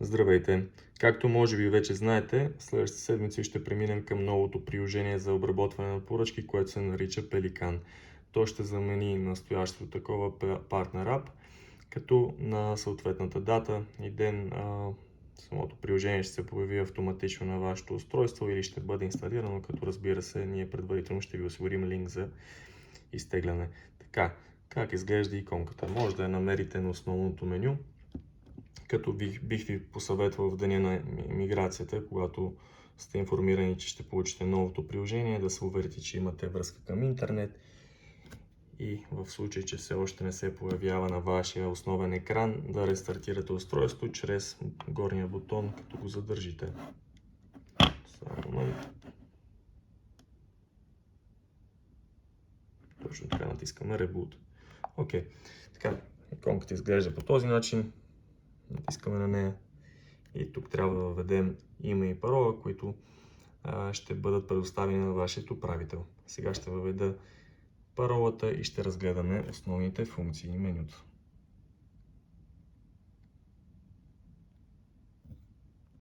Здравейте! Както може би вече знаете, следващата седмица ще преминем към новото приложение за обработване на поръчки, което се нарича Pelican. То ще замени настоящото такова Partner App, като на съответната дата и ден самото приложение ще се появи автоматично на вашето устройство или ще бъде инсталирано, като разбира се, ние предварително ще ви осигурим линк за изтегляне. Така, как изглежда иконката? Може да я намерите на основното меню, като бих ви посъветвал в деня на миграцията, когато сте информирани, че ще получите новото приложение, да се уверите, че имате връзка към интернет и в случай, че все още не се появява на вашия основен екран, да рестартирате устройството чрез горния бутон, като го задържите. Само момент. Точно така натискаме Reboot. Окей, така, иконката изглежда по този начин. Натискаме на нея и тук трябва да въведем име и парола, които ще бъдат предоставени на вашия управител. Сега ще въведа паролата и ще разгледаме основните функции и менюто.